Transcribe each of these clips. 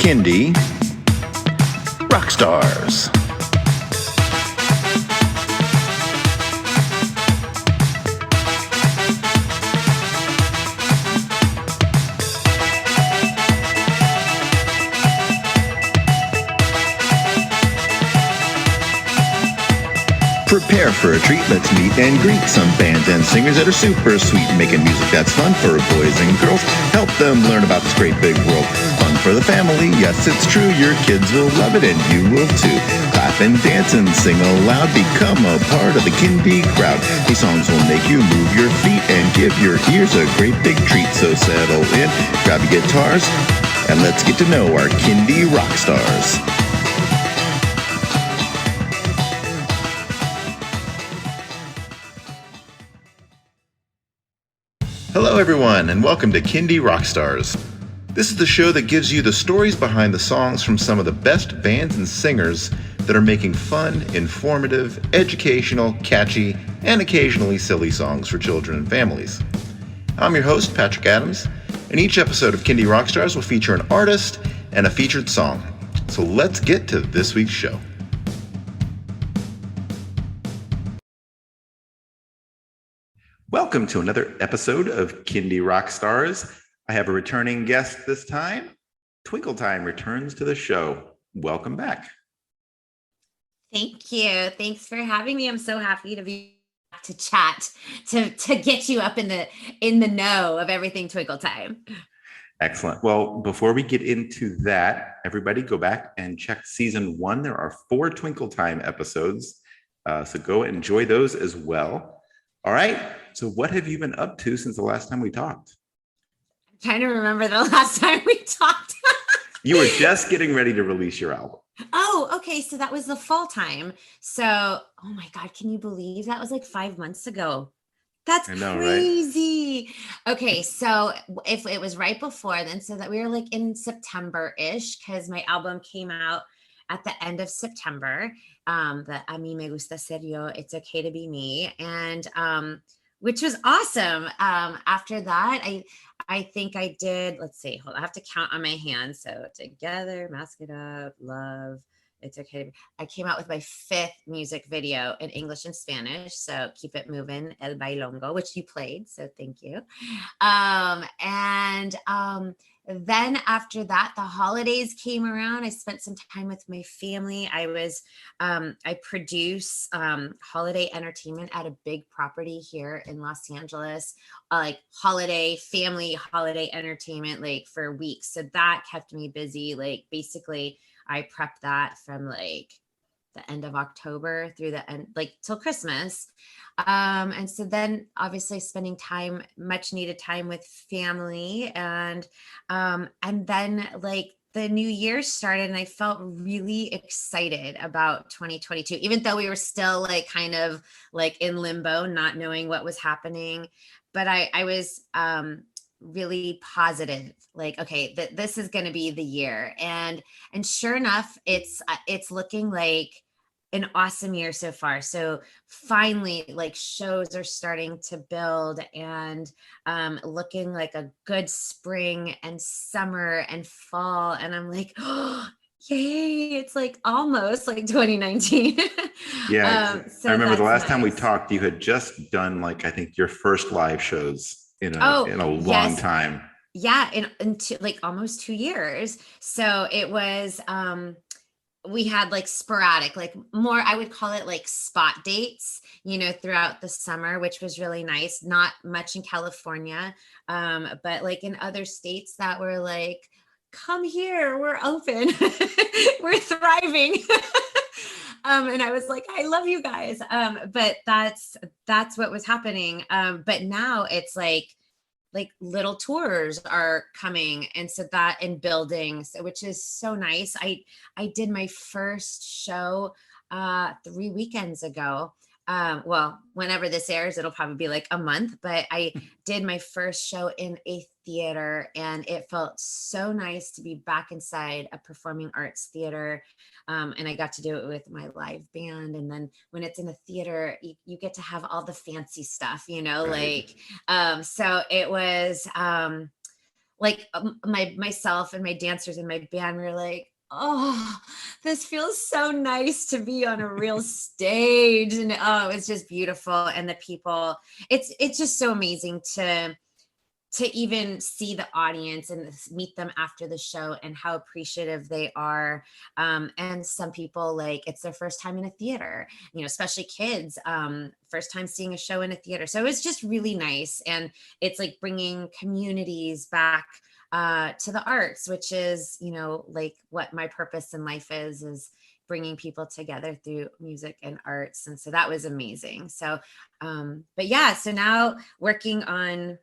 Kindie Rockstars. Prepare for a treat, let's meet and greet some bands and singers that are super sweet, making music that's fun for boys and girls. Help them learn about this great big world. Fun for the family, yes it's true, your kids will love it and you will too. Clap and dance and sing aloud, become a part of the Kindie crowd. These songs will make you move your feet and give your ears a great big treat. So settle in, grab your guitars, and let's get to know our Kindie rock stars. Hello everyone, and welcome to Kindie Rockstars. This is the show that gives you the stories behind the songs from some of the best bands and singers that are making fun, informative, educational, catchy, and occasionally silly songs for children and families. I'm your host, Patrick Adams, and each episode of Kindie Rockstars will feature an artist and a featured song. So let's get to this week's show. Welcome to another episode of Kindie Rockstars. I have a returning guest this time. Twinkle Time returns to the show. Welcome back. Thank you. Thanks for having me. I'm so happy to be back to chat, to get you up in the know of everything Twinkle Time. Excellent. Well, before we get into that, everybody go back and check season 1. There are 4 Twinkle Time episodes, so go enjoy those as well. All right. So what have you been up to since the last time we talked? I'm trying to remember the last time we talked. You were just getting ready to release your album. Oh, okay. So that was the fall time. So, oh my God, can you believe that was like 5 months ago? That's crazy. Right? Okay. So if it was right before then, so that we were like in September-ish, because my album came out at the end of September. The A mí me gusta ser yo, It's Okay to Be Me. And, which was awesome. After that, I think I did, let's see, hold on, I have to count on my hands. So Together, Mask It Up, Love, It's Okay. I came out with my 5th music video in English and Spanish. So Keep It Moving, El Bailongo, which you played. So thank you. Then after that, the holidays came around. I spent some time with my family. I produce holiday entertainment at a big property here in Los Angeles, like family holiday entertainment, like for weeks. So that kept me busy. Like basically I prepped that from like the end of October through the end, like till Christmas. And so then obviously spending much needed time with family, and then like the new year started and I felt really excited about 2022, even though we were still like kind of like in limbo, not knowing what was happening. But I was really positive, like, okay, this is going to be the year. And sure enough, it's looking like an awesome year so far. So finally, like shows are starting to build and looking like a good spring and summer and fall. And I'm like, oh, yay, it's like almost like 2019. Yeah. So I remember the last time we talked, you had just done like, I think your first live shows in a long time. Yeah. In like almost 2 years. So it was, we had like sporadic, like more, I would call it like spot dates, throughout the summer, which was really nice. Not much in California, but like in other states that were like, come here, we're open, we're thriving. And I was like, I love you guys. But that's what was happening. But now it's like little tours are coming. And so that in buildings, which is so nice. I did my first show 3 weekends ago. Well, whenever this airs, it'll probably be like a month, but I did my first show in a theater and it felt so nice to be back inside a performing arts theater. And I got to do it with my live band. And then when it's in a theater, you get to have all the fancy stuff, Right. so it was, like myself and my dancers and my band were like, oh, this feels so nice to be on a real stage. And oh, it's just beautiful. And the people, it's just so amazing to even see the audience and meet them after the show and how appreciative they are. And some people, like, it's their first time in a theater, especially kids, first time seeing a show in a theater. So it's just really nice. And it's like bringing communities back to the arts, which is, like what my purpose in life is bringing people together through music and arts. And so that was amazing. So, but yeah, so now working on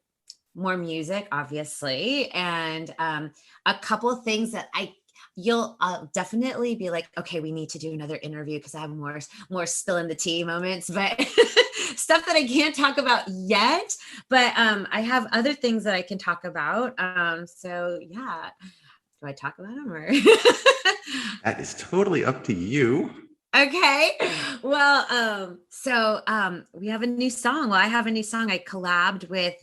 more music, obviously, and a couple of things that you'll definitely be like, okay, we need to do another interview because I have more spill in the tea moments, but stuff that I can't talk about yet. But I have other things that I can talk about. So yeah, do I talk about them or? That is totally up to you. Okay. Well, so we have a new song. Well, I have a new song. I collabed with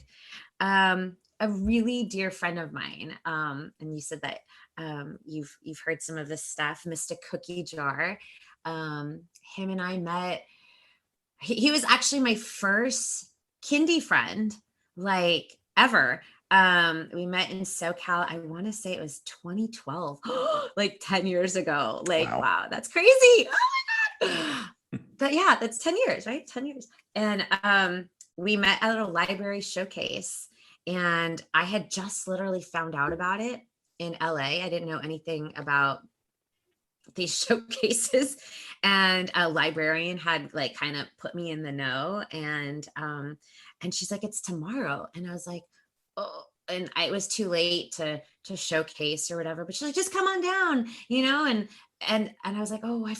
a really dear friend of mine. And you said that you've heard some of this stuff, Mista Cookie Jar. Him and I met. He was actually my first Kindie friend, like, ever. We met in SoCal. I want to say it was 2012, like 10 years ago. Like, wow, that's crazy. Oh my God. But yeah, that's 10 years, right? 10 years. And we met at a library showcase, and I had just literally found out about it in LA. I didn't know anything about these showcases, and a librarian had like kind of put me in the know, and she's like, it's tomorrow. And I was like, oh, and it was too late to showcase or whatever, but she's like, just come on down, and I was like, oh, I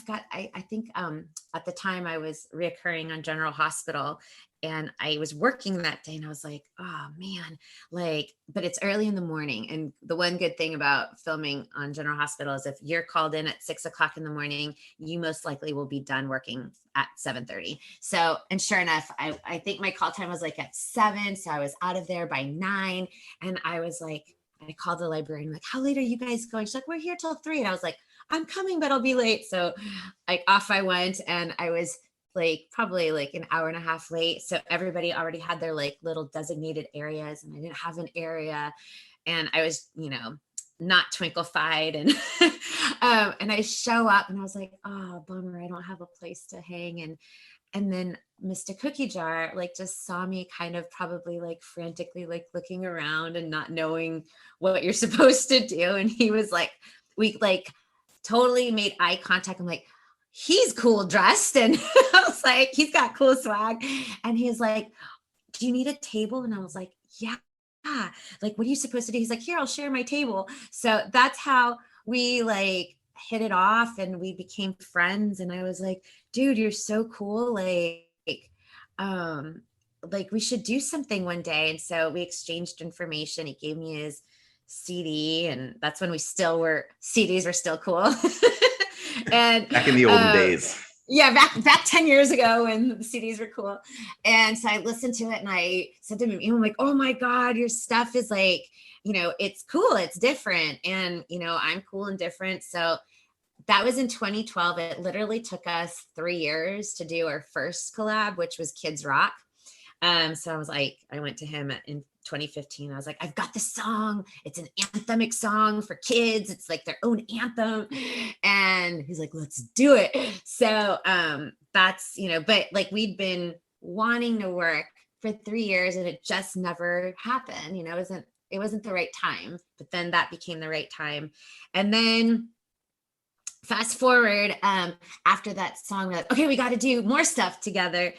think at the time I was reoccurring on General Hospital, and I was working that day, and I was like, oh man, like, but it's early in the morning. And the one good thing about filming on General Hospital is if you're called in at 6 o'clock in the morning, you most likely will be done working at 7:30. So, and sure enough, I think my call time was like at 7. So I was out of there by 9. And I was like, I called the librarian, like, how late are you guys going? She's like, we're here till 3. And I was like, I'm coming, but I'll be late. So like off I went, and I was like probably like an hour and a half late. So everybody already had their like little designated areas, and I didn't have an area, and I was, not twinkle-fied, and and I show up, and I was like, oh, bummer, I don't have a place to hang. And then Mista Cookie Jar like just saw me kind of probably like frantically like looking around and not knowing what you're supposed to do. And he was like, we like totally made eye contact. I'm like, he's cool dressed. And I was like, he's got cool swag. And he's like, do you need a table? And I was like, yeah. Like, what are you supposed to do? He's like, here, I'll share my table. So that's how we like hit it off, and we became friends. And I was like, dude, you're so cool. Like we should do something one day. And so we exchanged information. He gave me his CD, and that's when CDs were still cool. And back in the olden days. Yeah, back 10 years ago when the CDs were cool. And so I listened to it, and I said to him, I'm like, oh my God, your stuff is like, it's cool, it's different. And, I'm cool and different. So that was in 2012. It literally took us 3 years to do our first collab, which was Kids Rock. So I was like, I went to him in 2015. I was like, I've got this song. It's an anthemic song for kids. It's like their own anthem. And he's like, let's do it. So that's, but like we'd been wanting to work for 3 years, and it just never happened. It wasn't the right time, but then that became the right time. And then fast forward, after that song, we're like, okay, we got to do more stuff together.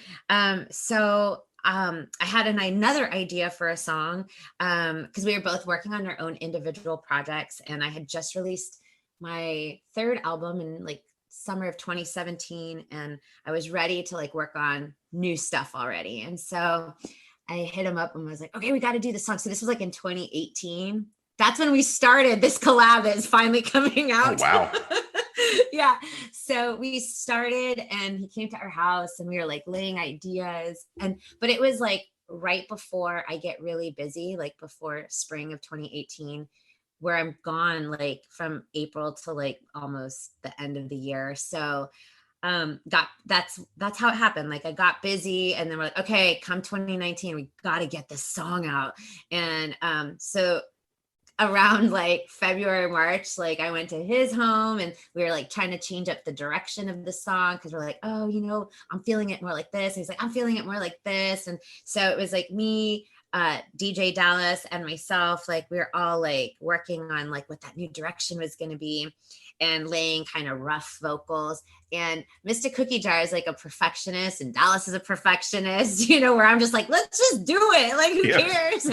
So I had another idea for a song, because we were both working on our own individual projects, and I had just released my third album in like summer of 2017, and I was ready to like work on new stuff already. And so I hit him up and was like, okay, we got to do this song. So this was like in 2018. That's when we started this collab that is finally coming out. Oh, wow. Yeah. So we started, and he came to our house, and we were like laying ideas, but it was like right before I get really busy, like before spring of 2018, where I'm gone like from April to like almost the end of the year. So that's how it happened. Like I got busy and then we're like, okay, come 2019, we got to get this song out. And so around like February, March, like I went to his home and we were like trying to change up the direction of the song because we're like, oh, I'm feeling it more like this. And he's like, I'm feeling it more like this. And so it was like me, DJ Dallas, and myself, like we were all like working on like what that new direction was going to be and laying kind of rough vocals. And Mista Cookie Jar is like a perfectionist and Dallas is a perfectionist, where I'm just like, let's just do it. Like, who cares?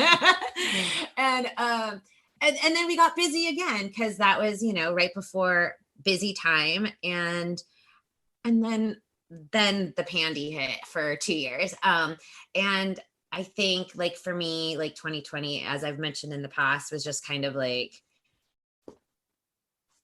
And then we got busy again because that was, right before busy time. And then the pandy hit for 2 years. And I think like for me, like 2020, as I've mentioned in the past, was just kind of like,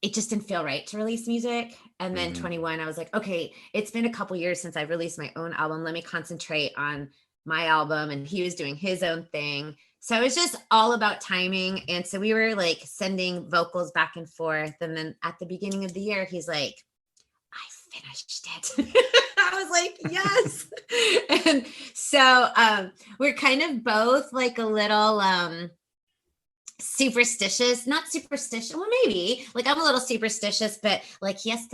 it just didn't feel right to release music. And then 21, I was like, okay, it's been a couple years since I've released my own album. Let me concentrate on my album. And he was doing his own thing. So it was just all about timing. And so we were like sending vocals back and forth. And then at the beginning of the year, he's like, I finished it. I was like, yes. And so we're kind of both like a little superstitious, not superstitious. Well, maybe like I'm a little superstitious, but like he has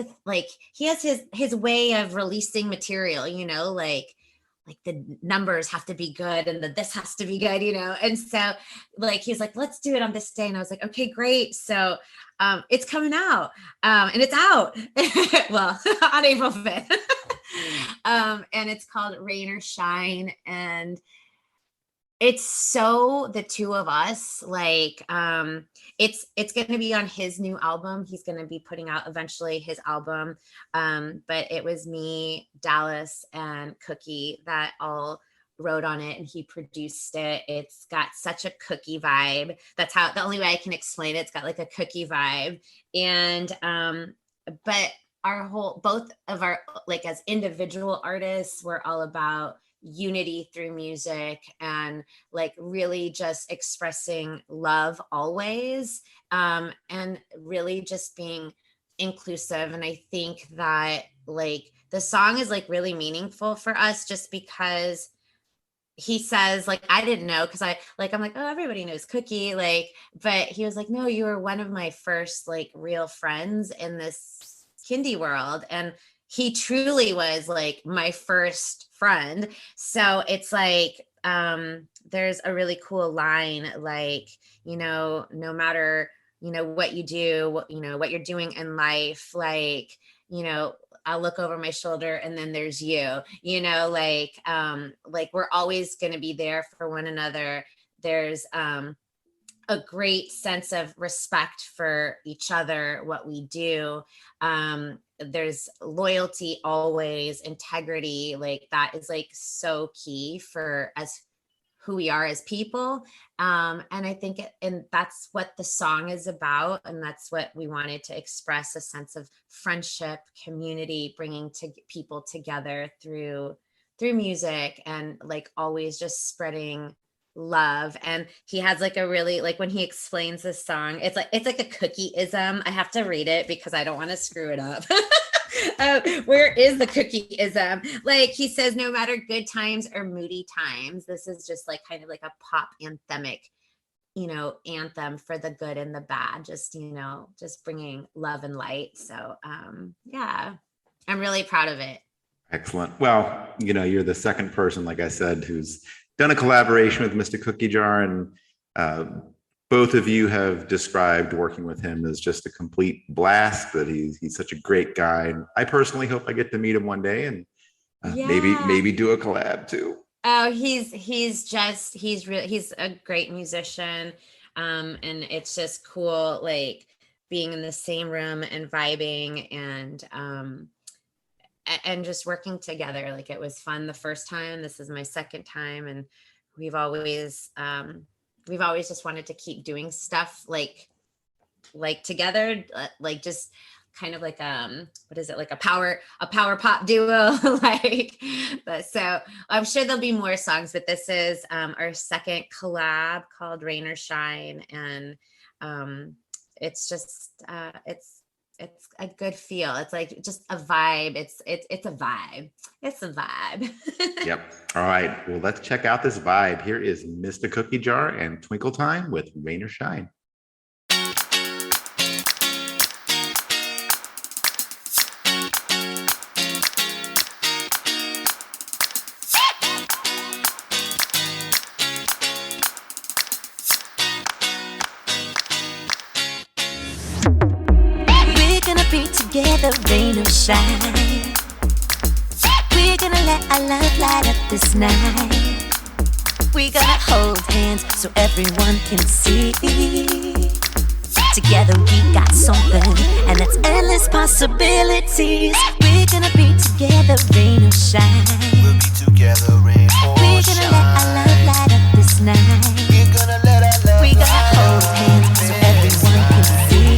his way of releasing material, like the numbers have to be good and this has to be good, And so like, he's like, let's do it on this day. And I was like, okay, great. So it's coming out and it's out. Well, on April 5th. And it's called Rain or Shine. And it's so the two of us, like it's going to be on his new album. He's going to be putting out eventually his album. But it was me, Dallas, and Cookie that all wrote on it, and he produced it. It's got such a cookie vibe. That's how the only way I can explain it. It's got like a cookie vibe. And but both of our, like as individual artists, we're all about unity through music and like really just expressing love always, and really just being inclusive. And I think that like the song is like really meaningful for us just because he says, like, I didn't know because I'm like, oh, everybody knows Cookie, like, but he was like, no, you were one of my first like real friends in this Kindie world. And he truly was like my first friend. So it's like, there's a really cool line, like, no matter, what you do, what you're doing in life, like, I'll look over my shoulder and then there's you, like we're always going to be there for one another. There's, a great sense of respect for each other, what we do. There's loyalty always, integrity, like that is like so key for us, who we are as people. And I think and that's what the song is about. And that's what we wanted to express, a sense of friendship, community, bringing people together through music, and like always just spreading love. And he has like a really, like when he explains this song, it's like a cookie-ism. I have to read it because I don't want to screw it up. Where is the cookie-ism? Like he says, no matter good times or moody times, this is just like kind of like a pop anthemic, anthem for the good and the bad, just, just bringing love and light. So yeah, I'm really proud of it. Excellent. Well, you're the second person, like I said, who's done a collaboration with Mista Cookie Jar, and both of you have described working with him as just a complete blast. That he's such a great guy, and I personally hope I get to meet him one day, and maybe do a collab too. Oh, he's a great musician, and it's just cool, like being in the same room and vibing and just working together. Like it was fun the first time. This is my second time, and we've always just wanted to keep doing stuff like together, like just kind of like what is it, like a power pop duo. Like, but so I'm sure there'll be more songs, but this is our second collab called Rain or Shine, and it's just it's a good feel. It's like just a vibe. It's a vibe. It's a vibe. Yep. All right. Well, let's check out this vibe. Here is Mista Cookie Jar and Twinkle Time with Rain or Shine. Together, rain or shine, we're gonna let our love light up this night. We gonna hold hands so everyone can see. Together we got something, and that's endless possibilities. We're gonna be together, rain or shine. We'll be together, rain or we're shine. Gonna let our love light up this night. We're gonna let our love we gonna hold hands so everyone can see.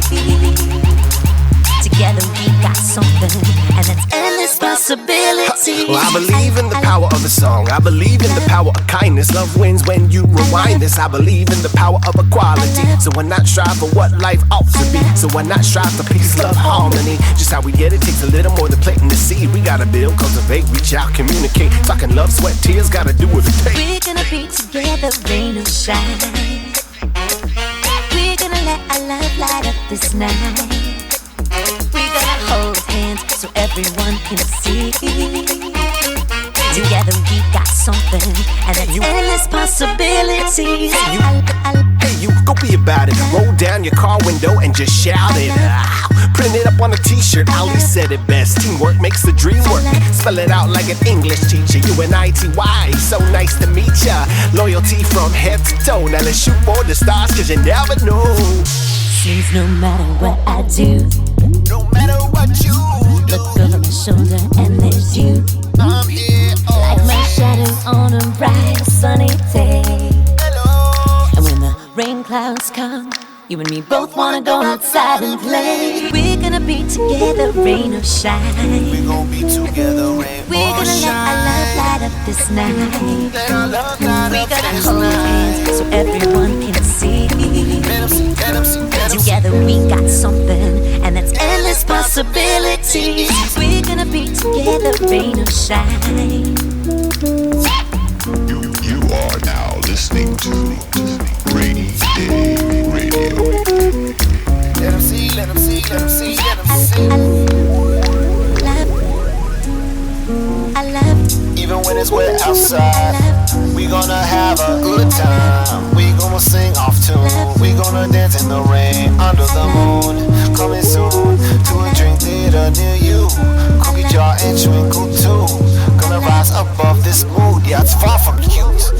Together we got something, and it's endless possibilities. Well, I believe in the power of a song. I believe in the power of kindness. Love wins when you rewind this. I believe in the power of equality. So why not strive for what life ought to be? So why not strive for peace, love, harmony? Just how we get it takes a little more than planting the seed. We gotta build, cultivate, reach out, communicate. Talking love, sweat, tears, gotta do what it takes. We're gonna be together, rain or shine. We're gonna let our love light up this night. We gonna hold hands so everyone can see. Together we got something, and it's endless possibilities. Hey, you go be about it. Roll down your car window and just shout it out. Print it up on a t-shirt. Ali said it best. Teamwork makes the dream work. Spell it out like an English teacher. UNITY, so nice to meet ya. Loyalty from head to toe. Now let's shoot for the stars, cause you never know. Seems no matter what I do, no matter what you do, look over my shoulder and there's you. I'm here, like my shadow on a bright sunny day. Hello. And when the rain clouds come, you and me both wanna go outside and play. We're gonna be together, rain or shine. We're gonna be together, rain we're or gonna shine. let our love light up this night. Let our love light we're up gonna this hold night. hands so everyone can see. Let 'em see, let 'em see, let 'em see. Together we got something, and that's endless possibilities. We're gonna be together, rain or shine. You are now listening to Rainy Day Radio. Let 'em see, let 'em see, let 'em see, let 'em see. I love, even when it's wet outside, we gonna have a good time. We gonna sing off tune. We gonna dance in the rain under the moon. Coming soon to a drink theater near you. Cookie Jar and Twinkle too. Gonna rise above this mood. Yeah, it's far from cute.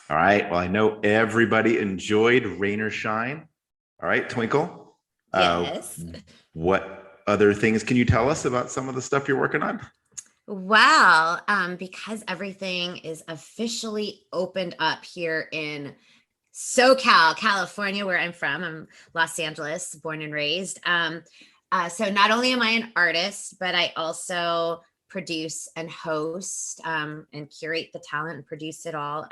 All right. Well, I know everybody enjoyed Rain or Shine. All right, Twinkle. Yes. What other things can you tell us about some of the stuff you're working on? Well, because everything is officially opened up here in SoCal, California, where I'm from. I'm Los Angeles, born and raised. So not only am I an artist, but I also produce and host and curate the talent and produce it all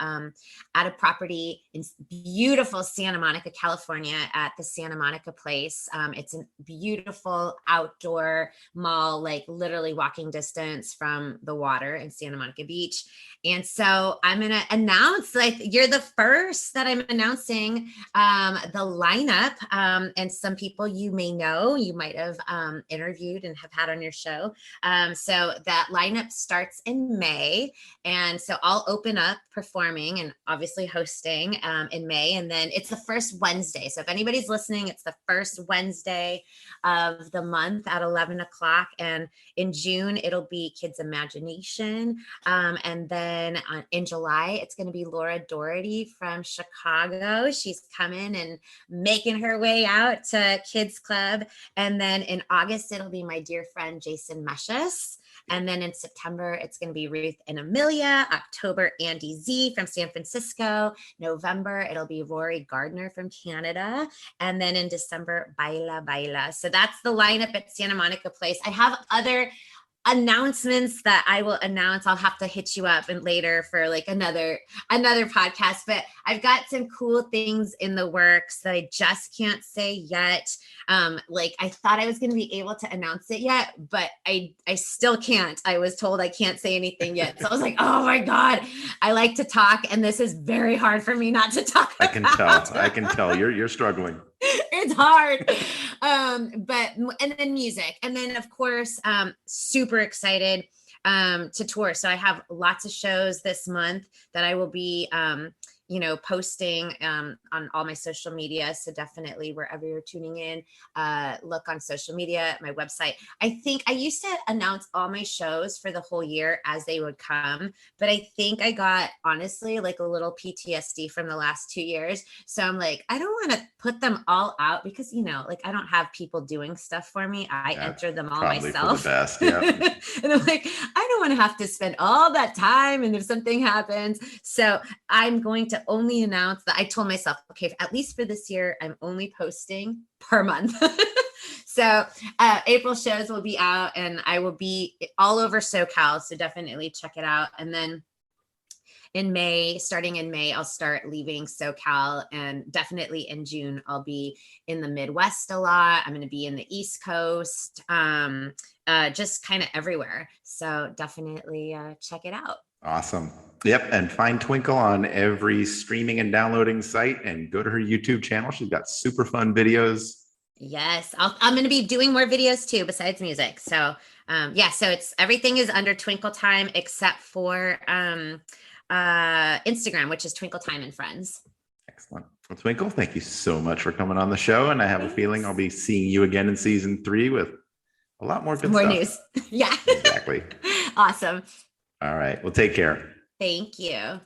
at a property in beautiful Santa Monica, California, at the Santa Monica Place. It's a beautiful outdoor mall, like literally walking distance from the water in Santa Monica Beach. And so I'm going to announce, like, you're the first that I'm announcing the lineup. And some people you may know, you might have interviewed and have had on your show. So that lineup starts in May. And so I'll open up performing and obviously hosting in May. And then it's the first Wednesday. So if anybody's listening, it's the first Wednesday of the month at 11 o'clock. And in June, it'll be Kids Imagination. And then in July, it's going to be Laura Doherty from Chicago. She's coming and making her way out to Kids Club. And then in August, it'll be my dear friend, Jason Meshes. And then in September, it's going to be Ruth and Amelia. October, Andy Z from San Francisco. November, it'll be Rory Gardner from Canada. And then in December, Baila Baila. So that's the lineup at Santa Monica Place. I have other announcements that I will announce. I'll have to hit you up and later for like another podcast, but I've got some cool things in the works that I just can't say yet. Like I thought I was going to be able to announce it yet, but I still can't. I was told I can't say anything yet. So I was like, oh my God, I like to talk. And this is very hard for me not to talk I can tell you're struggling. It's hard. And then music. And then of course, super excited to tour. So I have lots of shows this month that I will be posting on all my social media. So definitely wherever you're tuning in, look on social media, my website. I think I used to announce all my shows for the whole year as they would come, but I think I got honestly like a little PTSD from the last 2 years. So I'm like, I don't want to put them all out because, like I don't have people doing stuff for me. I enter them all myself. For the best, yeah. And I'm like, I don't want to have to spend all that time. And if something happens, so I'm going to only announce that I told myself, okay, at least for this year, I'm only posting per month. So April shows will be out and I will be all over SoCal. So definitely check it out. And then starting in May, I'll start leaving SoCal, and definitely in June, I'll be in the Midwest a lot. I'm going to be in the East Coast, just kind of everywhere. So definitely check it out. Awesome. Yep. And find Twinkle on every streaming and downloading site and go to her YouTube channel. She's got super fun videos. Yes. I'm going to be doing more videos too, besides music. So so everything is under Twinkle Time except for Instagram, which is Twinkle Time and Friends. Excellent. Well, Twinkle, thank you so much for coming on the show. And I have a feeling I'll be seeing you again in season 3 with a lot more good stuff. More news. Yeah. Exactly. Awesome. All right. Well, take care. Thank you.